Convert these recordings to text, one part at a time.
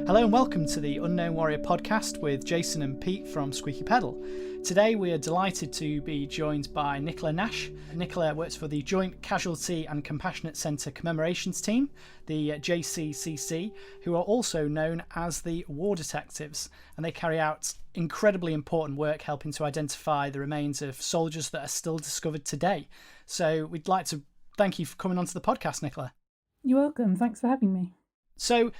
Hello and welcome to the Unknown Warrior podcast with Jason and Pete from Squeaky Pedal. Today we are delighted to be joined by Nicola Nash. Nicola works for the Joint Casualty and Compassionate Centre Commemorations team, the JCCC, who are also known as the War Detectives, and they carry out incredibly important work helping to identify the remains of soldiers that are still discovered today. So we'd like to thank you for coming onto the podcast, Nicola. You're welcome. Thanks for having me. So,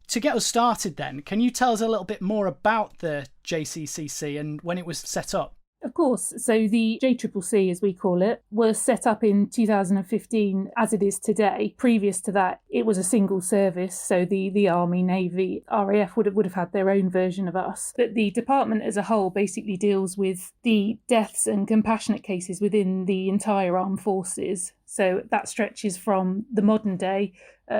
to get us started then, can you tell us a little bit more about the JCCC and when it was set up? Of course. So the JCCC, as we call it, was set up in 2015 as it is today. Previous to that, it was a single service. So the Army, Navy, RAF would have had their own version of us. But the department as a whole basically deals with the deaths and compassionate cases within the entire armed forces. So that stretches from the modern day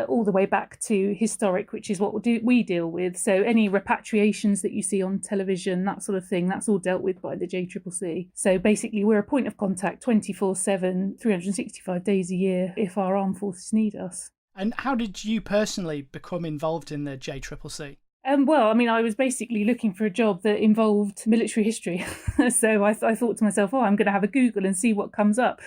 all the way back to historic, which is what we deal with. So any repatriations that you see on television, that sort of thing, that's all dealt with by the JCCC. So basically we're a point of contact 24/7, 365 days a year if our armed forces need us. And how did you personally become involved in the JCCC? I was basically looking for a job that involved military history. So I thought to myself, I'm going to have a Google and see what comes up.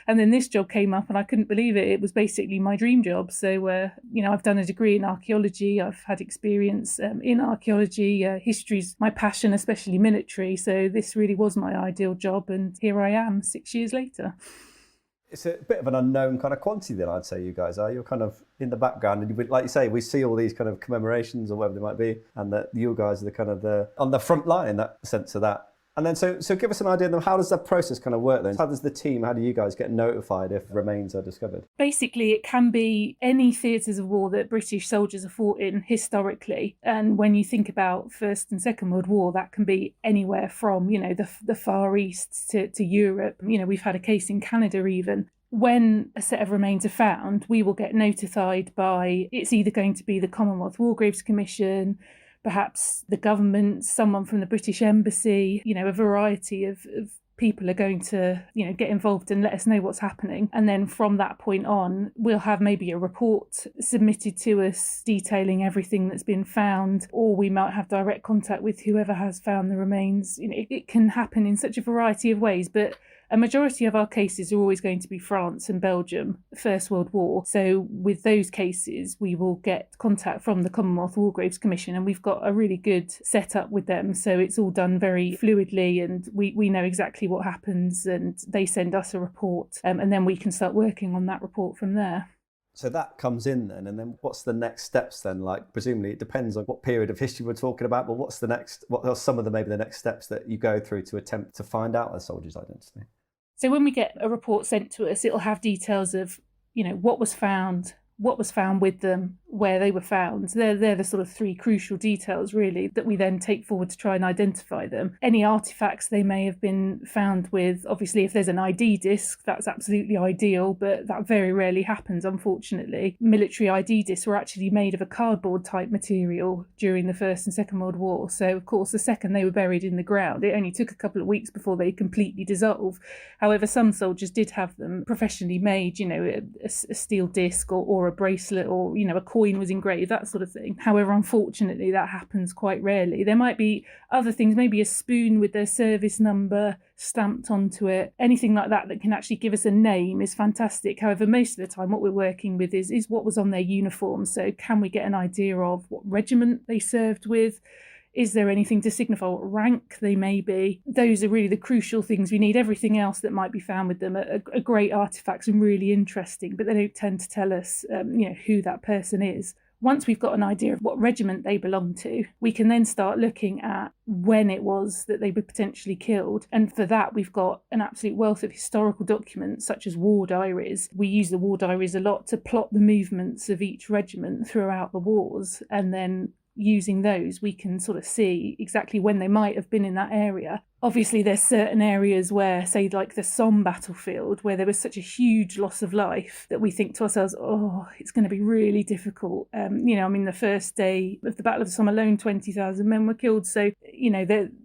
And then this job came up and I couldn't believe it. It was basically my dream job. So, I've done a degree in archaeology. I've had experience in archaeology. History's my passion, especially military. So this really was my ideal job. And here I am 6 years later. It's a bit of an unknown kind of quantity then, I'd say you guys are. You're kind of in the background and like you say, we see all these kind of commemorations or whatever they might be, and that you guys are the kind of on the front line in that sense of that. And then so give us an idea of how does that process kind of work then? How do you guys get notified if remains are discovered? Basically, it can be any theatres of war that British soldiers have fought in historically. And when you think about First and Second World War, that can be anywhere from, the Far East to Europe. We've had a case in Canada even. When a set of remains are found, we will get notified by, it's either going to be the Commonwealth War Graves Commission, perhaps the government, someone from the British Embassy, a variety of people are going to, get involved and let us know what's happening. And then from that point on, we'll have maybe a report submitted to us detailing everything that's been found, or we might have direct contact with whoever has found the remains. It can happen in such a variety of ways, but a majority of our cases are always going to be France and Belgium, First World War. So with those cases, we will get contact from the Commonwealth War Graves Commission, and we've got a really good setup with them. So it's all done very fluidly, and we know exactly what happens, and they send us a report, and then we can start working on that report from there. So that comes in then, and then what's the next steps then? Like, presumably it depends on what period of history we're talking about, but what are some of maybe the next steps that you go through to attempt to find out a soldier's identity? So when we get a report sent to us, it'll have details of, what was found with them, where they were found. They're the sort of three crucial details, really, that we then take forward to try and identify them. Any artefacts they may have been found with, obviously, if there's an ID disc, that's absolutely ideal, but that very rarely happens, unfortunately. Military ID discs were actually made of a cardboard type material during the First and Second World War. So, of course, the second they were buried in the ground, it only took a couple of weeks before they completely dissolved. However, some soldiers did have them professionally made, a steel disc or a bracelet, or a coin was engraved, that sort of thing. However, unfortunately, that happens quite rarely. There might be other things, maybe a spoon with their service number stamped onto it. Anything like that can actually give us a name is fantastic. However, most of the time what we're working with is what was on their uniform. So can we get an idea of what regiment they served with? Is there anything to signify what rank they may be? Those are really the crucial things we need. Everything else that might be found with them are great artefacts and really interesting, but they don't tend to tell us, who that person is. Once we've got an idea of what regiment they belong to, we can then start looking at when it was that they were potentially killed. And for that, we've got an absolute wealth of historical documents, such as war diaries. We use the war diaries a lot to plot the movements of each regiment throughout the wars, and then using those, we can sort of see exactly when they might have been in that area. Obviously, there's certain areas where, say, like the Somme battlefield, where there was such a huge loss of life that we think to ourselves, it's going to be really difficult. The first day of the Battle of the Somme alone, 20,000 men were killed. So,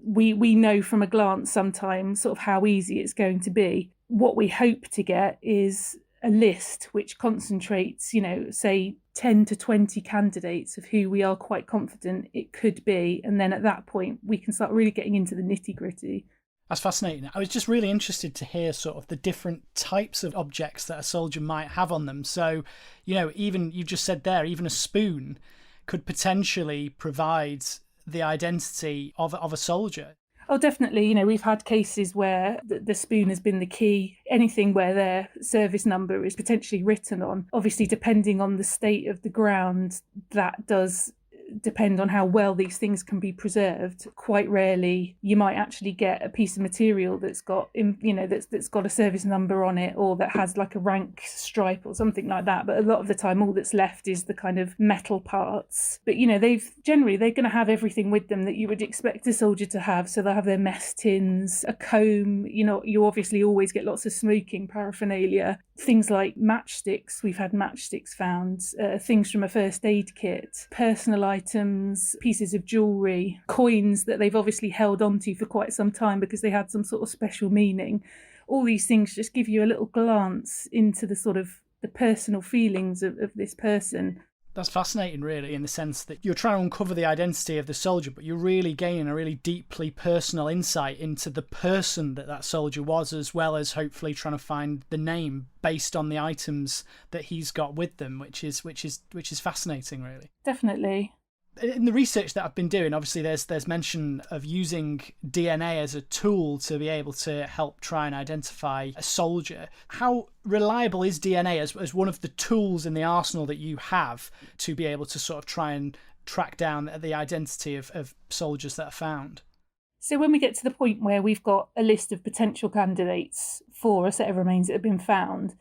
we know from a glance sometimes sort of how easy it's going to be. What we hope to get is a list which concentrates, say, 10 to 20 candidates of who we are quite confident it could be. And then at that point, we can start really getting into the nitty gritty. That's fascinating. I was just really interested to hear sort of the different types of objects that a soldier might have on them. So, even you just said there, even a spoon could potentially provide the identity of a soldier. Oh, definitely. We've had cases where the spoon has been the key. Anything where their service number is potentially written on. Obviously, depending on the state of the ground, that does depend on how well these things can be preserved. Quite rarely you might actually get a piece of material that's got that's got a service number on it, or that has like a rank stripe or something like that. But a lot of the time all that's left is the kind of metal parts. But they're going to have everything with them that you would expect a soldier to have. So they'll have their mess tins, a comb. You obviously always get lots of smoking paraphernalia, things like matchsticks. We've had matchsticks found, things from a first aid kit, personal items, pieces of jewellery, coins that they've obviously held onto for quite some time because they had some sort of special meaning. All these things just give you a little glance into the sort of the personal feelings of this person. That's fascinating, really, in the sense that you're trying to uncover the identity of the soldier, but you're really gaining a really deeply personal insight into the person that soldier was, as well as hopefully trying to find the name based on the items that he's got with them, which is fascinating, really. Definitely. In the research that I've been doing, obviously there's mention of using DNA as a tool to be able to help try and identify a soldier. How reliable is DNA as one of the tools in the arsenal that you have to be able to sort of try and track down the identity of soldiers that are found? So when we get to the point where we've got a list of potential candidates for a set of remains that have been found,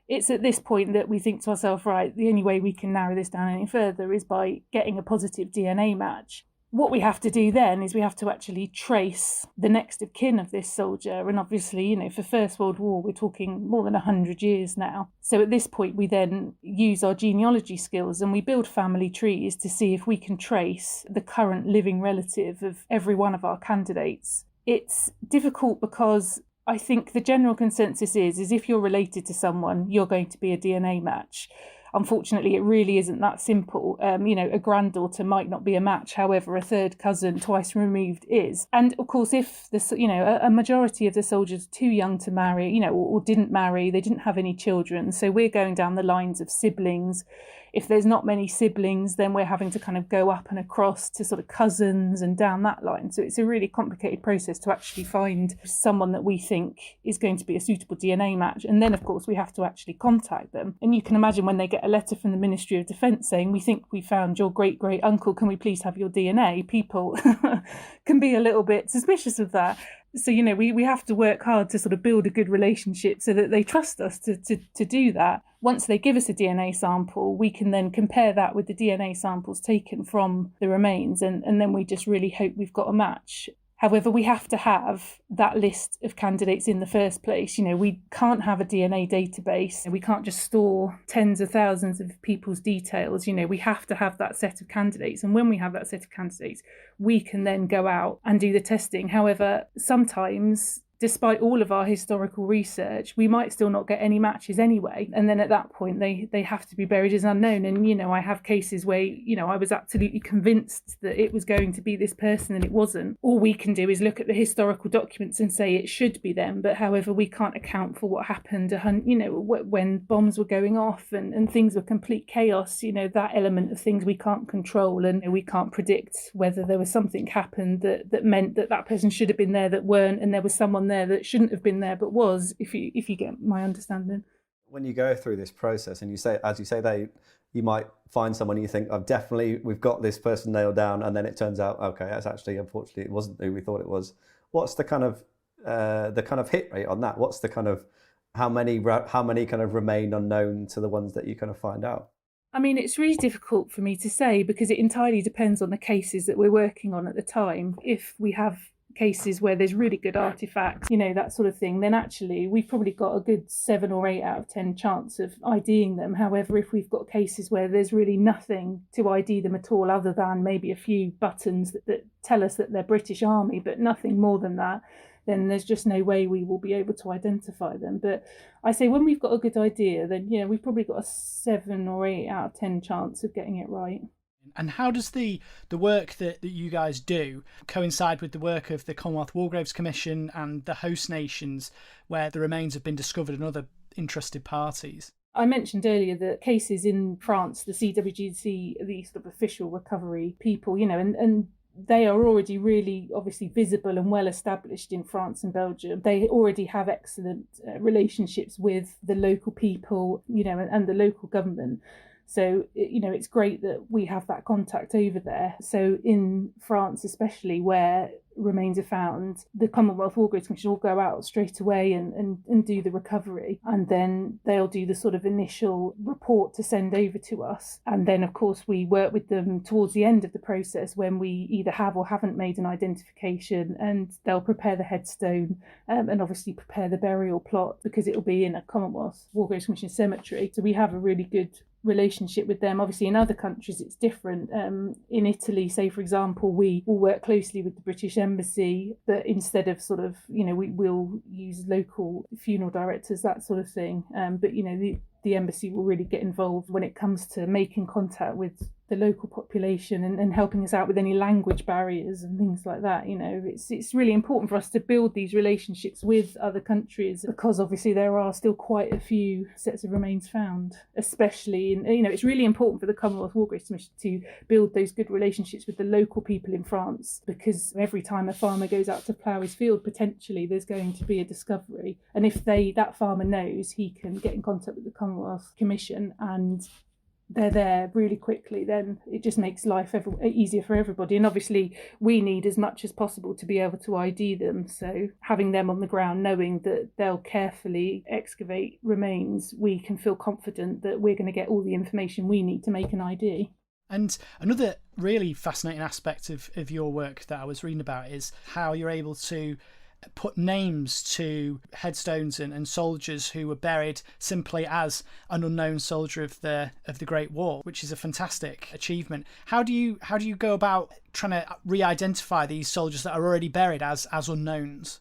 it's at this point that we think to ourselves, right, the only way we can narrow this down any further is by getting a positive DNA match. What we have to do then is we have to actually trace the next of kin of this soldier. And obviously, for First World War, we're talking more than 100 years now. So at this point, we then use our genealogy skills and we build family trees to see if we can trace the current living relative of every one of our candidates. It's difficult because I think the general consensus is if you're related to someone, you're going to be a DNA match. Unfortunately, it really isn't that simple. A granddaughter might not be a match. However, a third cousin twice removed is. And of course, if a majority of the soldiers are too young to marry, or didn't marry, they didn't have any children. So we're going down the lines of siblings. If there's not many siblings, then we're having to kind of go up and across to sort of cousins and down that line. So it's a really complicated process to actually find someone that we think is going to be a suitable DNA match. And then, of course, we have to actually contact them. And you can imagine when they get a letter from the Ministry of Defence saying, we think we found your great-great uncle, can we please have your DNA? People can be a little bit suspicious of that. So, we have to work hard to sort of build a good relationship so that they trust us to do that. Once they give us a DNA sample, we can then compare that with the DNA samples taken from the remains, and then we just really hope we've got a match. However, we have to have that list of candidates in the first place. We can't have a DNA database. We can't just store tens of thousands of people's details. We have to have that set of candidates. And when we have that set of candidates, we can then go out and do the testing. However, sometimes, despite all of our historical research, we might still not get any matches anyway. And then at that point, they have to be buried as unknown. And, I have cases where, I was absolutely convinced that it was going to be this person and it wasn't. All we can do is look at the historical documents and say it should be them. But however, we can't account for what happened, when bombs were going off and things were complete chaos. That element of things we can't control, and we can't predict whether there was something happened that meant that person should have been there that weren't, and there was someone there that shouldn't have been there but was, if you get my understanding. When you go through this process and you might find someone you think, we've got this person nailed down, and then it turns out, okay, that's actually, unfortunately, it wasn't who we thought it was. What's the kind of hit rate on that? What's the kind of how many kind of remain unknown to the ones that you kind of find out? I mean, it's really difficult for me to say because it entirely depends on the cases that we're working on at the time. If we have cases where there's really good artifacts, that sort of thing, then actually we've probably got a good 7 or 8 out of 10 chance of IDing them. However, if we've got cases where there's really nothing to ID them at all other than maybe a few buttons that tell us that they're British Army, but nothing more than that, then there's just no way we will be able to identify them. But I say when we've got a good idea, then we've probably got a 7 or 8 out of 10 chance of getting it right. And how does the work that you guys do coincide with the work of the Commonwealth War Graves Commission and the host nations where the remains have been discovered and other interested parties? I mentioned earlier that cases in France, the CWGC, the sort of official recovery people, and they are already really obviously visible and well established in France and Belgium. They already have excellent relationships with the local people, and the local government. So, it's great that we have that contact over there. So in France, especially where remains are found, the Commonwealth War Graves Commission will go out straight away and do the recovery. And then they'll do the sort of initial report to send over to us. And then, of course, we work with them towards the end of the process when we either have or haven't made an identification, and they'll prepare the headstone and obviously prepare the burial plot, because it'll be in a Commonwealth War Graves Commission cemetery. So we have a really good relationship with them. Obviously in other countries it's different. In Italy, say for example, we will work closely with the British Embassy, but instead of sort of, we will use local funeral directors, that sort of thing. But the embassy will really get involved when it comes to making contact with the local population and helping us out with any language barriers and things like that. It's really important for us to build these relationships with other countries, because obviously there are still quite a few sets of remains found, especially in, it's really important for the Commonwealth War Graves Commission to build those good relationships with the local people in France, because every time a farmer goes out to plough his field, potentially there's going to be a discovery, and if that farmer knows, he can get in contact with the Commonwealth Commission and they're there really quickly, then it just makes life easier for everybody. And obviously we need as much as possible to be able to ID them, so having them on the ground knowing that they'll carefully excavate remains, we can feel confident that we're going to get all the information we need to make an ID. And another really fascinating aspect of your work that I was reading about is how you're able to put names to headstones and soldiers who were buried simply as an unknown soldier of the Great War, which is a fantastic achievement. How do you go about trying to re-identify these soldiers that are already buried as unknowns?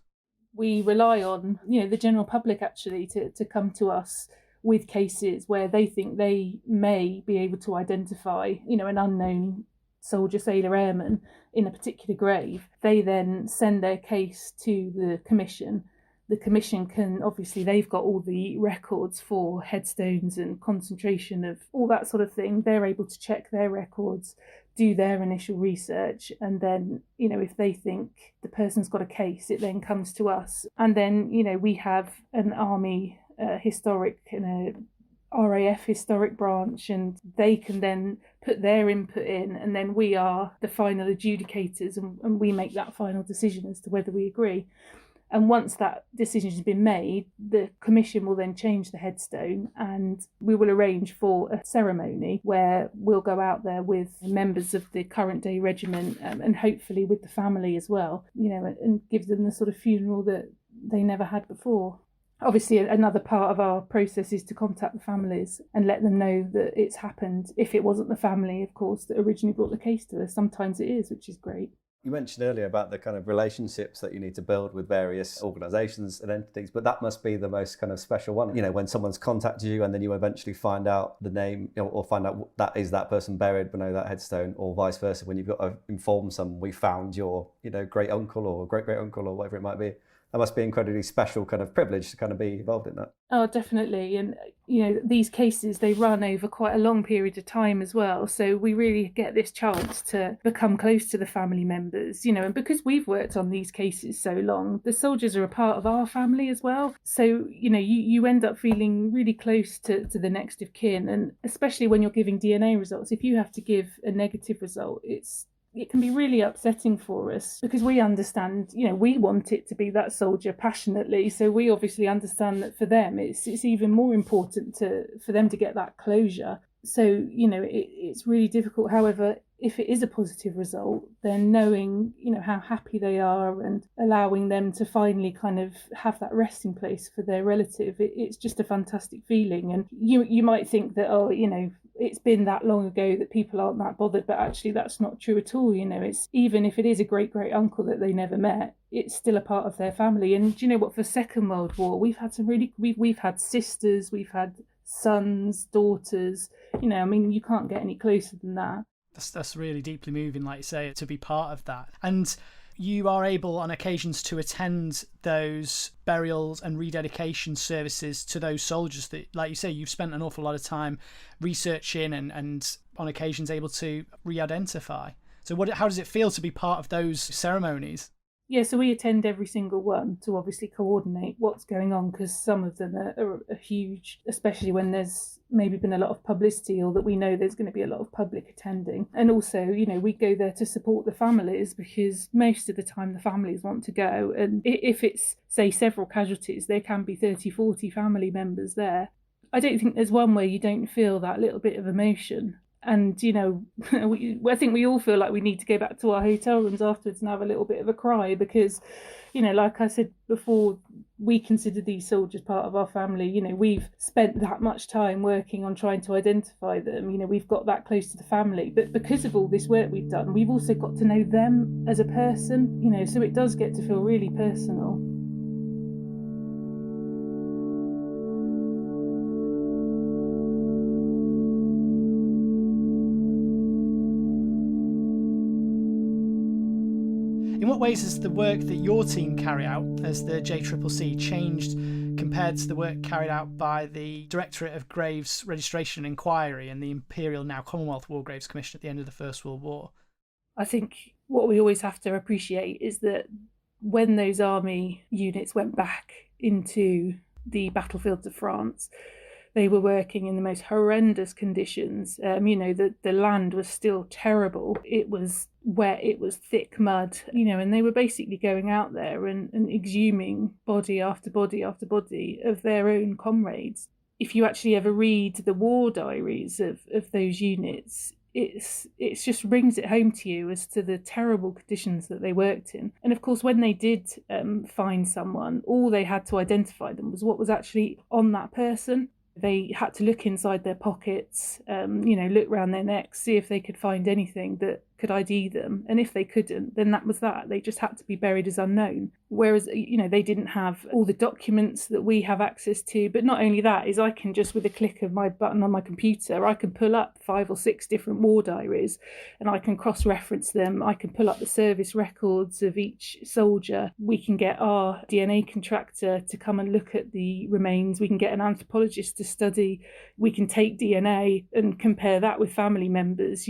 We rely on the general public actually to come to us with cases where they think they may be able to identify an unknown soldier, sailor, airman in a particular grave. They then send their case to the commission. The commission can, obviously they've got all the records for headstones and concentration of all that sort of thing. They're able to check their records, do their initial research, and then if they think the person's got a case, it then comes to us. And then we have an army historic and a RAF historic branch, and they can then put their input in, and then we are the final adjudicators, and we make that final decision as to whether we agree. And once that decision has been made, the commission will then change the headstone, and we will arrange for a ceremony where we'll go out there with members of the current day regiment, and hopefully with the family as well, and give them the sort of funeral that they never had before. Obviously, another part of our process is to contact the families and let them know that it's happened. If it wasn't the family, of course, that originally brought the case to us, sometimes it is, which is great. You mentioned earlier about the kind of relationships that you need to build with various organisations and entities, but that must be the most kind of special one. When someone's contacted you and then you eventually find out the name, or find out that is that person buried below that headstone, or vice versa, when you've got to inform someone, we found your, great uncle or great great uncle or whatever it might be. That must be incredibly special kind of privilege to kind of be involved in that. Oh, definitely. And, these cases, they run over quite a long period of time as well. So we really get this chance to become close to the family members, and because we've worked on these cases so long, the soldiers are a part of our family as well. So, you end up feeling really close to the next of kin. And especially when you're giving DNA results, if you have to give a negative result, it can be really upsetting for us, because we understand, we want it to be that soldier passionately. So we obviously understand that for them, it's even more important for them to get that closure. So, it's really difficult. However, if it is a positive result, then knowing, how happy they are and allowing them to finally kind of have that resting place for their relative, it's just a fantastic feeling. And you might think that, it's been that long ago that people aren't that bothered, but actually that's not true at all. It's, even if it is a great uncle that they never met, it's still a part of their family. And do you know what, for Second World War, we've had some really, we've had sisters, we've had sons, daughters, you can't get any closer than that. That's really deeply moving, like you say, to be part of that. And you are able on occasions to attend those burials and rededication services to those soldiers that, like you say, you've spent an awful lot of time researching and on occasions able to re-identify. So how does it feel to be part of those ceremonies? Yeah, so we attend every single one to obviously coordinate what's going on, because some of them are huge, especially when there's maybe been a lot of publicity or that we know there's going to be a lot of public attending. And also, we go there to support the families, because most of the time the families want to go. And if it's, say, several casualties, there can be 30, 40 family members there. I don't think there's one where you don't feel that little bit of emotion. And, I think we all feel like we need to go back to our hotel rooms afterwards and have a little bit of a cry, because, like I said before, we consider these soldiers part of our family. We've spent that much time working on trying to identify them. We've got that close to the family. But because of all this work we've done, we've also got to know them as a person, so it does get to feel really personal. In what ways has the work that your team carry out as the JCCC changed compared to the work carried out by the Directorate of Graves Registration and Enquiry and the Imperial, now Commonwealth War Graves Commission at the end of the First World War? I think what we always have to appreciate is that when those army units went back into the battlefields of France, they were working in the most horrendous conditions. The land was still terrible. It was wet, it was thick mud, and they were basically going out there and exhuming body after body after body of their own comrades. If you actually ever read the war diaries of those units, it just brings it home to you as to the terrible conditions that they worked in. And of course, when they did find someone, all they had to identify them was what was actually on that person. They had to look inside their pockets, look around their necks, see if they could find anything that could ID them. And if they couldn't, then that was that. They just had to be buried as unknown. Whereas, they didn't have all the documents that we have access to. But not only that, is I can just, with a click of my button on my computer, I can pull up 5 or 6 different war diaries and I can cross-reference them. I can pull up the service records of each soldier. We can get our DNA contractor to come and look at the remains. We can get an anthropologist to study. We can take DNA and compare that with family members.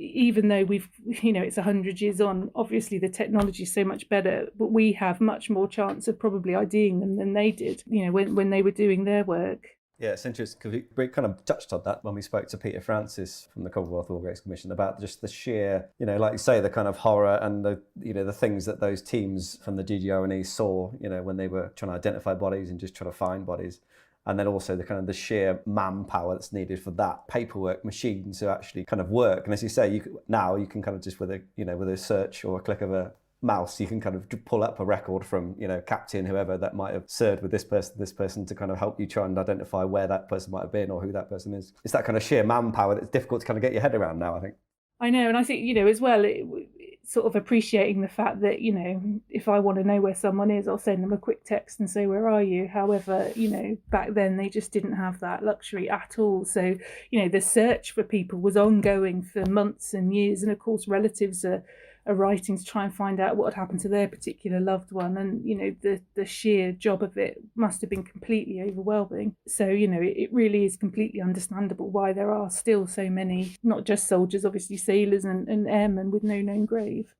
Even though it's 100 years on, obviously the technology is so much better, but we have much more chance of probably IDing them than they did, when they were doing their work. Yeah, it's interesting because we kind of touched on that when we spoke to Peter Francis from the Commonwealth War Graves Commission about just the sheer, like you say, the kind of horror and the things that those teams from the DGRNE saw, when they were trying to identify bodies and just trying to find bodies. And then also the sheer manpower that's needed for that, paperwork, machines to actually kind of work. And as you say, you can kind of just with a search or a click of a mouse, you can kind of pull up a record from captain whoever that might have served with this person to kind of help you try and identify where that person might have been or who that person is. It's that kind of sheer manpower that's difficult to kind of get your head around now, I think. I know, and I think as well, sort of appreciating the fact that if I want to know where someone is, I'll send them a quick text and say, where are you? However, back then they just didn't have that luxury at all. So the search for people was ongoing for months and years, and of course relatives are writing to try and find out what had happened to their particular loved one, and the sheer job of it must have been completely overwhelming. So it really is completely understandable why there are still so many, not just soldiers, obviously sailors and airmen with no known grave.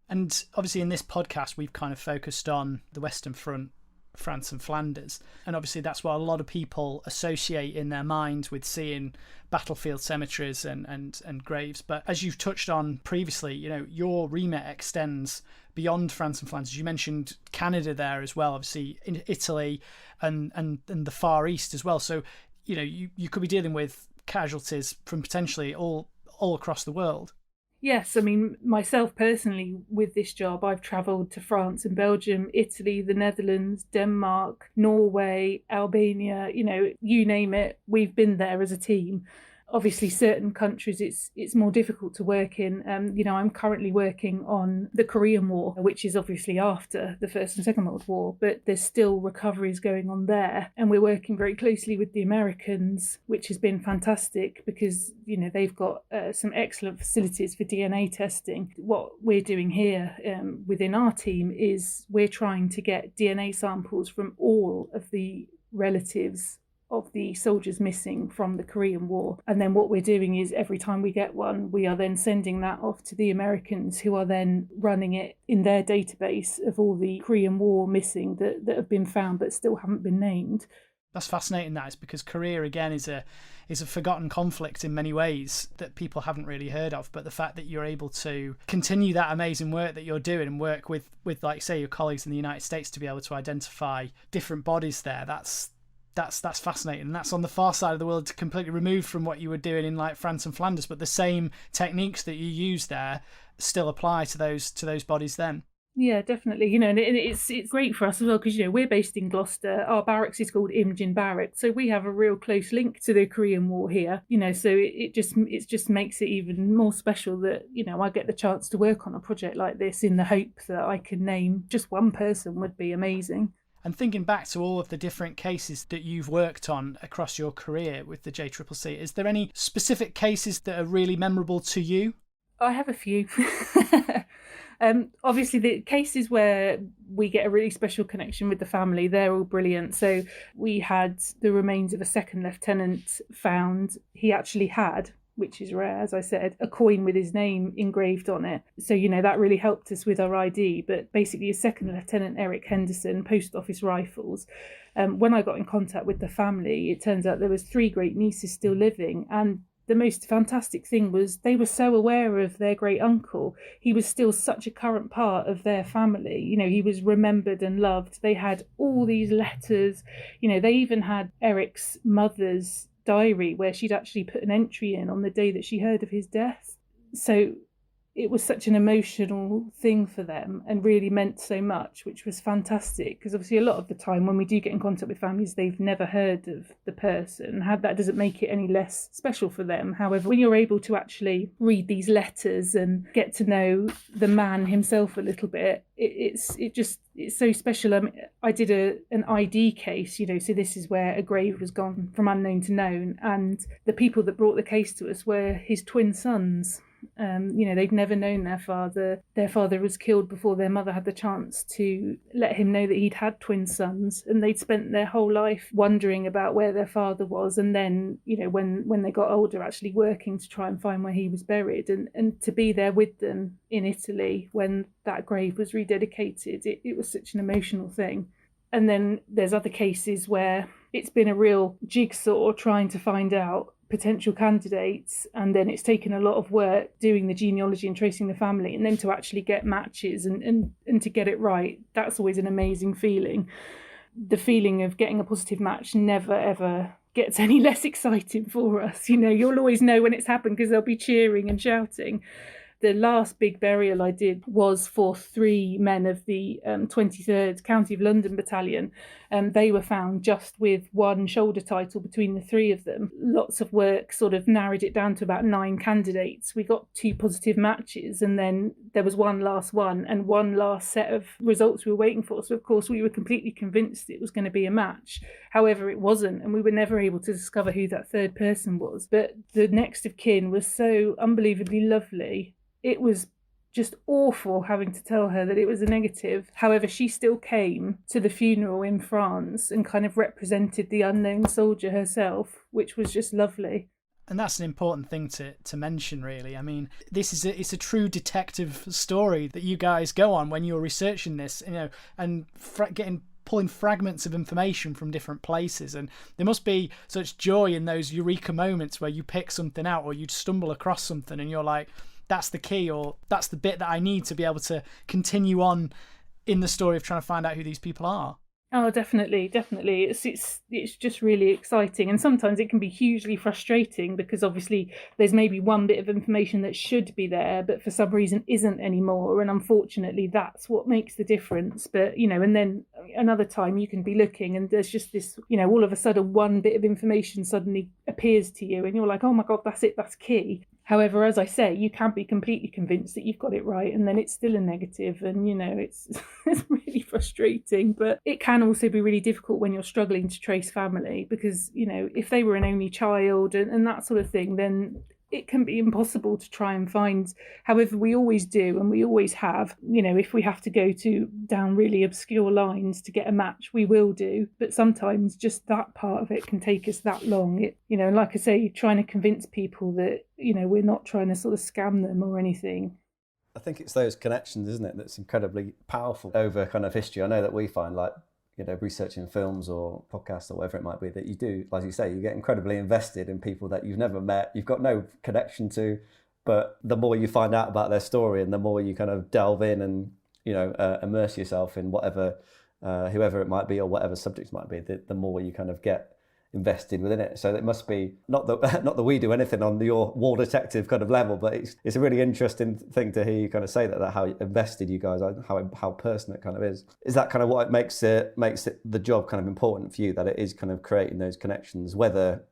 And obviously in this podcast we've kind of focused on the Western Front, France and Flanders, and obviously that's what a lot of people associate in their minds with seeing battlefield cemeteries and graves. But as you've touched on previously, your remit extends beyond France and Flanders. You mentioned Canada there as well, obviously in Italy and the Far East as well. So you could be dealing with casualties from potentially all across the world. Yes, I mean, myself personally, with this job, I've travelled to France and Belgium, Italy, the Netherlands, Denmark, Norway, Albania, you name it, we've been there as a team. Obviously, certain countries it's more difficult to work in. I'm currently working on the Korean War, which is obviously after the First and Second World War, but there's still recoveries going on there. And we're working very closely with the Americans, which has been fantastic because, they've got some excellent facilities for DNA testing. What we're doing here within our team is we're trying to get DNA samples from all of the relatives of the soldiers missing from the Korean War. And then what we're doing is every time we get one, we are then sending that off to the Americans, who are then running it in their database of all the Korean War missing that have been found but still haven't been named. That's fascinating, that is, because Korea again is a forgotten conflict in many ways that people haven't really heard of. But the fact that you're able to continue that amazing work that you're doing and work with like say your colleagues in the United States to be able to identify different bodies there, that's fascinating. And that's on the far side of the world, completely removed from what you were doing in like France and Flanders, but the same techniques that you use there still apply to those bodies then. Yeah, definitely. And it's great for us as well because, we're based in Gloucester. Our barracks is called Imogen Barracks. So we have a real close link to the Korean War here, so it just makes it even more special that, I get the chance to work on a project like this in the hope that I can name just one person would be amazing. And thinking back to all of the different cases that you've worked on across your career with the JCCC, is there any specific cases that are really memorable to you? I have a few. Obviously, the cases where we get a really special connection with the family, they're all brilliant. So we had the remains of a second lieutenant found. He actually had, which is rare, as I said, a coin with his name engraved on it. So, that really helped us with our ID. But basically, a second lieutenant, Eric Henderson, Post Office Rifles. When I got in contact with the family, it turns out there was 3 great nieces still living. And the most fantastic thing was they were so aware of their great uncle. He was still such a current part of their family. He was remembered and loved. They had all these letters. They even had Eric's mother's diary where she'd actually put an entry in on the day that she heard of his death. So it was such an emotional thing for them and really meant so much, which was fantastic because obviously a lot of the time when we do get in contact with families, they've never heard of the person. That doesn't make it any less special for them. However, when you're able to actually read these letters and get to know the man himself a little bit, it's so special. I did an ID case, so this is where a grave was gone from unknown to known, and the people that brought the case to us were his twin sons. They'd never known their father. Their father was killed before their mother had the chance to let him know that he'd had twin sons, and they'd spent their whole life wondering about where their father was, and then when they got older, actually working to try and find where he was buried, and to be there with them in Italy when that grave was rededicated, it was such an emotional thing. And then there's other cases where it's been a real jigsaw trying to find out potential candidates, and then it's taken a lot of work doing the genealogy and tracing the family, and then to actually get matches and to get it right. That's always an amazing feeling. The feeling of getting a positive match never ever gets any less exciting for us. You'll always know when it's happened because they'll be cheering and shouting. The last big burial I did was for 3 men of the 23rd County of London Battalion. They were found just with 1 shoulder title between the 3 of them. Lots of work sort of narrowed it down to about 9 candidates. We got 2 positive matches, and then there was one last one and one last set of results we were waiting for. So, of course, we were completely convinced it was going to be a match. However, it wasn't, and we were never able to discover who that 3rd person was. But the next of kin was so unbelievably lovely. It was just awful having to tell her that it was a negative. However, she still came to the funeral in France and kind of represented the unknown soldier herself, which was just lovely. And that's an important thing to mention, really. I mean, it's a true detective story that you guys go on when you're researching this, and pulling fragments of information from different places. And there must be such joy in those eureka moments where you pick something out or you stumble across something and you're like, that's the key, or that's the bit that I need to be able to continue on in the story of trying to find out who these people are. Oh, definitely. It's just really exciting, and sometimes it can be hugely frustrating because obviously there's maybe one bit of information that should be there, but for some reason isn't anymore, and unfortunately that's what makes the difference. But and then another time you can be looking and there's just this, all of a sudden one bit of information suddenly appears appears to you and you're like, oh my God, that's it, that's key. However, as I say, you can be completely convinced that you've got it right, and then it's still a negative, and it's it's really frustrating. But it can also be really difficult when you're struggling to trace family, because if they were an only child and that sort of thing, then it can be impossible to try and find. However, we always do, and we always have. If we have to go down really obscure lines to get a match, we will do. But sometimes just that part of it can take us that long. Like I say, trying to convince people that we're not trying to sort of scam them or anything. I think it's those connections, isn't it, that's incredibly powerful over kind of history. I know that we find, like, researching films or podcasts or whatever it might be, that you do, like you say, you get incredibly invested in people that you've never met, you've got no connection to, but the more you find out about their story and the more you kind of delve in and, immerse yourself in whatever, whoever it might be or whatever subject might be, the more you kind of get invested within it. So it must be not that we do anything on your war detective kind of level, but it's a really interesting thing to hear you kind of say that how invested you guys are, how personal it kind of is. Is that kind of what makes it the job kind of important for you, that it is kind of creating those connections, whether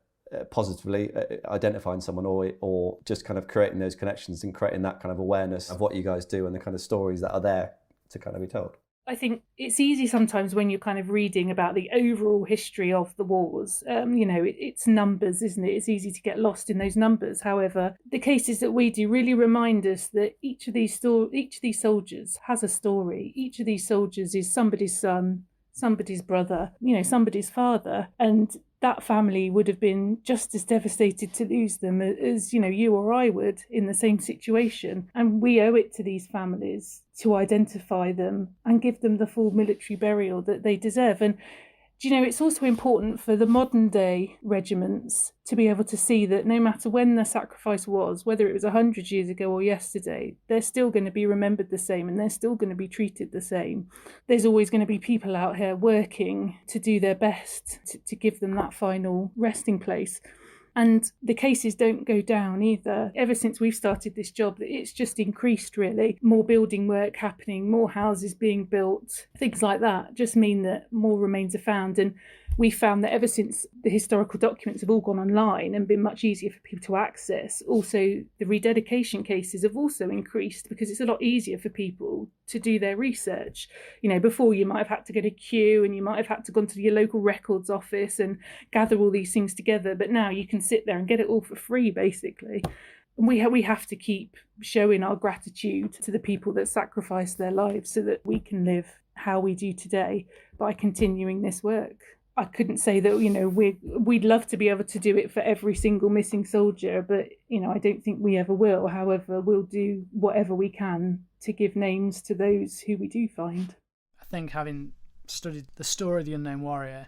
positively identifying someone or just kind of creating those connections and creating that kind of awareness of what you guys do and the kind of stories that are there to kind of be told? I think it's easy sometimes when you're kind of reading about the overall history of the wars. It's numbers, isn't it? It's easy to get lost in those numbers. However, the cases that we do really remind us that each of these soldiers has a story. Each of these soldiers is somebody's son, somebody's brother, somebody's father, and that family would have been just as devastated to lose them as you or I would in the same situation. And we owe it to these families to identify them and give them the full military burial that they deserve. And it's also important for the modern day regiments to be able to see that no matter when the sacrifice was, whether it was 100 years ago or yesterday, they're still going to be remembered the same and they're still going to be treated the same. There's always going to be people out here working to do their best to give them that final resting place. And the cases don't go down either. Ever since we've started this job, it's just increased, really. More building work happening, more houses being built, things like that just mean that more remains are found. And we found that ever since the historical documents have all gone online and been much easier for people to access, also the rededication cases have also increased because it's a lot easier for people to do their research. Before you might have had to get a queue and you might have had to go to your local records office and gather all these things together, but now you can sit there and get it all for free, basically. And we have to keep showing our gratitude to the people that sacrificed their lives so that we can live how we do today by continuing this work. I couldn't say that, we'd love to be able to do it for every single missing soldier, but, I don't think we ever will. However, we'll do whatever we can to give names to those who we do find. I think having studied the story of the Unknown Warrior,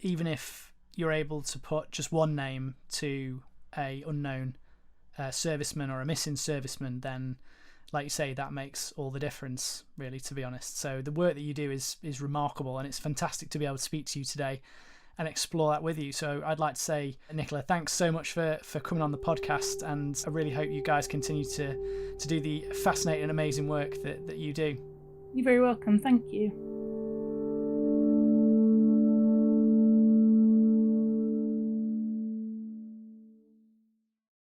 even if you're able to put just one name to a unknown serviceman or a missing serviceman, then, like you say, that makes all the difference, really, to be honest. So the work that you do is remarkable, and it's fantastic to be able to speak to you today and explore that with you. So I'd like to say, Nicola, thanks so much for coming on the podcast, and I really hope you guys continue to do the fascinating and amazing work that you do. You're very welcome. Thank you.